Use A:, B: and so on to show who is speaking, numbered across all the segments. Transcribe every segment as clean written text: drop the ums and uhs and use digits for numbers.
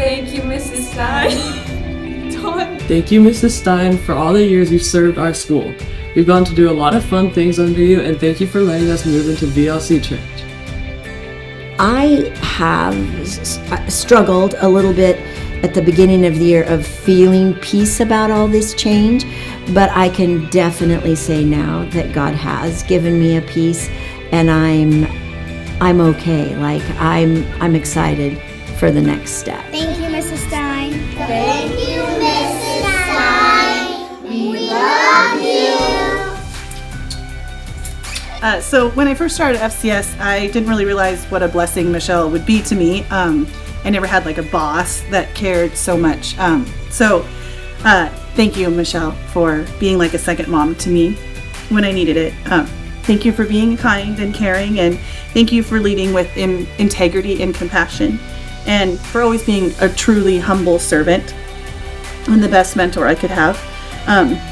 A: Thank you, Mrs. Stein.
B: Thank you, Mrs. Stein, for all the years you've served our school. We've gone to do a lot of fun things under you, and thank you for letting us move into VLC Church.
C: I have struggled a little bit at the beginning of the year of feeling peace about all this change, but I can definitely say now that God has given me a peace, and I'm okay. Like I'm excited for the next step.
D: Thank you, Mrs. Stein. Thank you, Mrs. Stein. We love you.
E: So when I first started FCS, I didn't really realize what a blessing Michelle would be to me. I never had like a boss that cared so much. Thank you, Michelle, for being like a second mom to me when I needed it. Thank you for being kind and caring, and thank you for leading with integrity and compassion, and for always being a truly humble servant and the best mentor I could have.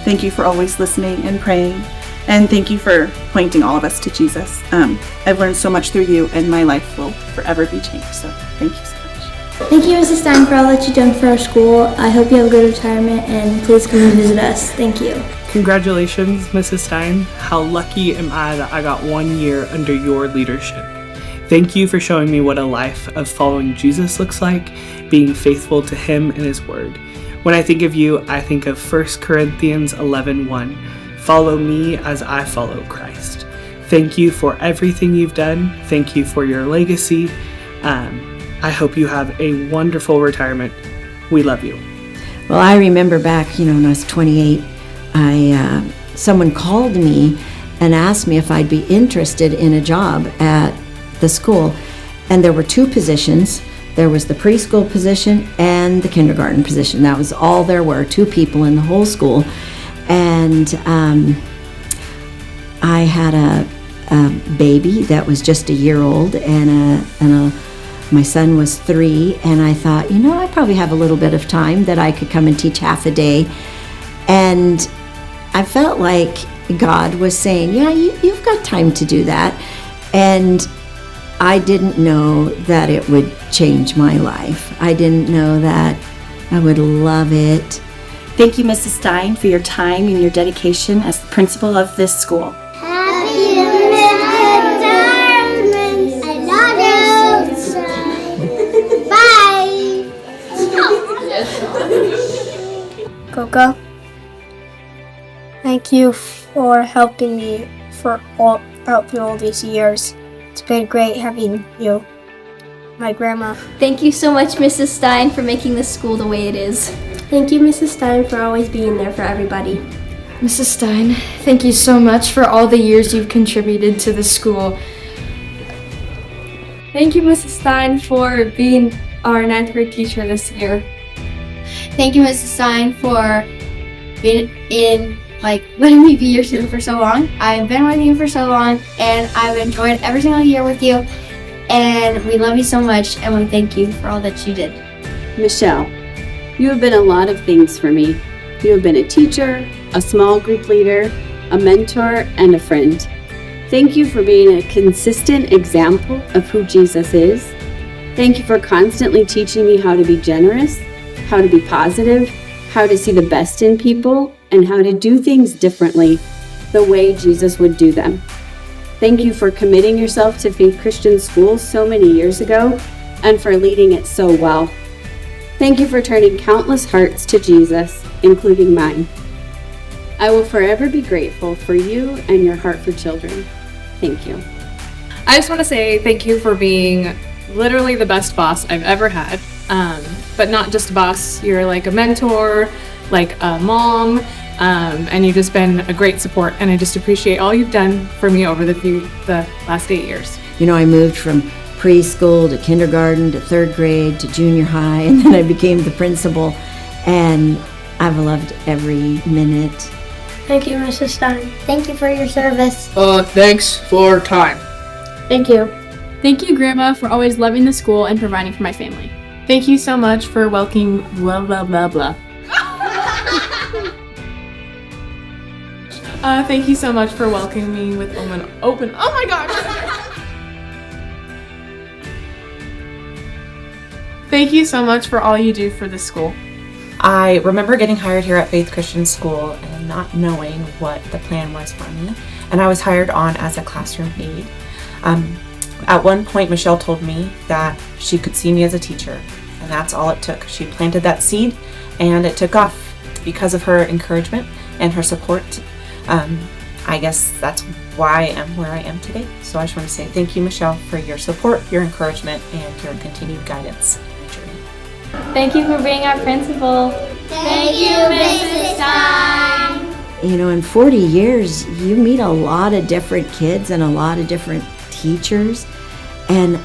E: Thank you for always listening and praying, and thank you for pointing all of us to Jesus. I've learned so much through you, and my life will forever be changed, so thank you so much.
D: Thank you, Mrs. Stein, for all that you've done for our school. I hope you have a good retirement, and please come and visit us. Thank you.
F: Congratulations, Mrs. Stein. How lucky am I that I got 1 year under your leadership. Thank you for showing me what a life of following Jesus looks like, being faithful to Him and His Word. When I think of you, I think of 1 Corinthians 11:1. Follow me as I follow Christ. Thank you for everything you've done. Thank you for your legacy. I hope you have a wonderful retirement. We love you.
C: Well, I remember back, when I was 28, someone called me and asked me if I'd be interested in a job at the school. And there were 2 positions. There was the preschool position and the kindergarten position. That was all there were, 2 people in the whole school. And I had a baby that was just a year old, and my son was 3, and I thought, I probably have a little bit of time that I could come and teach half a day. And I felt like God was saying, yeah, you've got time to do that. And I didn't know that it would change my life. I didn't know that I would love it.
G: Thank you, Mrs. Stein, for your time and your dedication as the principal of this school.
D: Happy retirement. I love you. Bye. Coco, thank you for helping me out through all these years. It's been great having you, my grandma.
A: Thank you so much, Mrs. Stein, for making this school the way it is.
D: Thank you, Mrs. Stein, for always being there for everybody.
H: Mrs. Stein, thank you so much for all the years you've contributed to the school.
A: Thank you, Mrs. Stein, for being our 9th grade teacher this year.
H: Thank you, Mrs. Stein, for letting me be your student for so long. I've been with you for so long, and I've enjoyed every single year with you, and we love you so much, and we thank you for all that you did.
I: Michelle, you have been a lot of things for me. You have been a teacher, a small group leader, a mentor, and a friend. Thank you for being a consistent example of who Jesus is. Thank you for constantly teaching me how to be generous, how to be positive, how to see the best in people, and how to do things differently, the way Jesus would do them. Thank you for committing yourself to Faith Christian Schools so many years ago, and for leading it so well. Thank you for turning countless hearts to Jesus, including mine. I will forever be grateful for you and your heart for children. Thank you.
J: I just want to say thank you for being literally the best boss I've ever had. But not just a boss, you're like a mentor, like a mom, and you've just been a great support, and I just appreciate all you've done for me over the last 8 years.
C: I moved from preschool to kindergarten to 3rd grade to junior high, and then I became the principal, and I've loved every minute.
D: Thank you, Mrs. Stein. Thank you for your service.
K: Thanks for time.
D: Thank you.
H: Thank you, Grandma, for always loving the school and providing for my family.
J: Thank you so much for welcoming blah blah blah blah. Thank you so much for welcoming me with open. Oh my gosh.
L: Thank you so much for all you do for the school.
M: I remember getting hired here at Faith Christian School and not knowing what the plan was for me, and I was hired on as a classroom aide. At one point, Michelle told me that she could see me as a teacher, and that's all it took. She planted that seed, and it took off because of her encouragement and her support. I guess that's why I am where I am today. So I just want to say thank you, Michelle, for your support, your encouragement, and your continued guidance.
H: Thank you for being our principal.
N: Thank you, Mrs. Stein.
C: You know, in 40 years, you meet a lot of different kids and a lot of different teachers, and it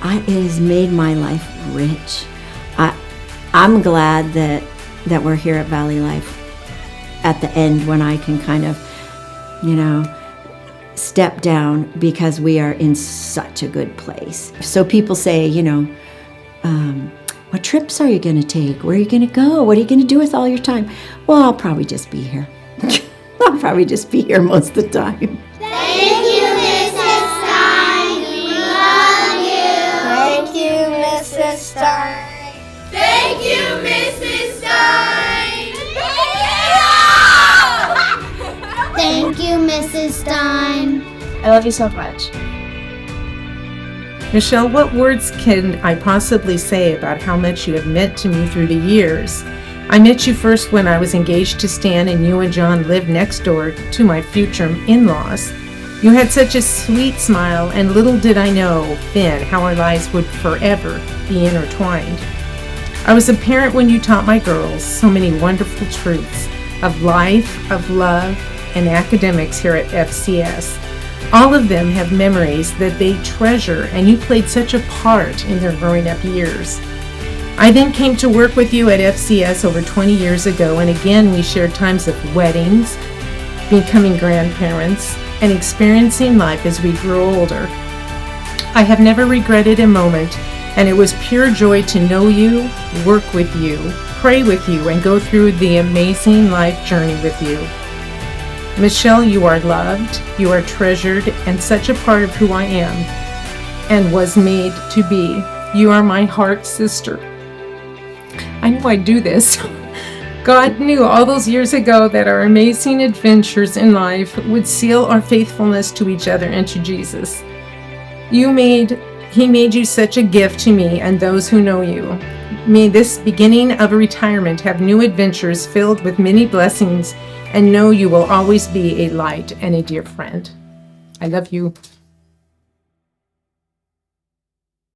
C: has made my life rich. I'm glad that we're here at Valley Life at the end when I can kind of, step down because we are in such a good place. So people say, what trips are you going to take? Where are you going to go? What are you going to do with all your time? Well, I'll probably just be here. I'll probably just be here most of the time.
N: Thank you, Mrs. Stein. We love you.
D: Thank you, Mrs. Stein.
N: Thank you, Mrs. Stein. Thank you, Mrs. Stein.
A: I love you so much.
O: Michelle, what words can I possibly say about how much you have meant to me through the years? I met you first when I was engaged to Stan, and you and John lived next door to my future in-laws. You had such a sweet smile, and little did I know then how our lives would forever be intertwined. I was a parent when you taught my girls so many wonderful truths of life, of love, and academics here at FCS. All of them have memories that they treasure, and you played such a part in their growing up years. I then came to work with you at FCS over 20 years ago, and again we shared times of weddings, becoming grandparents, and experiencing life as we grew older. I have never regretted a moment, and it was pure joy to know you, work with you, pray with you, and go through the amazing life journey with you. Michelle, you are loved, you are treasured, and such a part of who I am and was made to be. You are my heart sister. I knew I'd do this. God knew all those years ago that our amazing adventures in life would seal our faithfulness to each other and to Jesus. He made you such a gift to me and those who know you. May this beginning of a retirement have new adventures filled with many blessings, and know you will always be a light and a dear friend. I love you.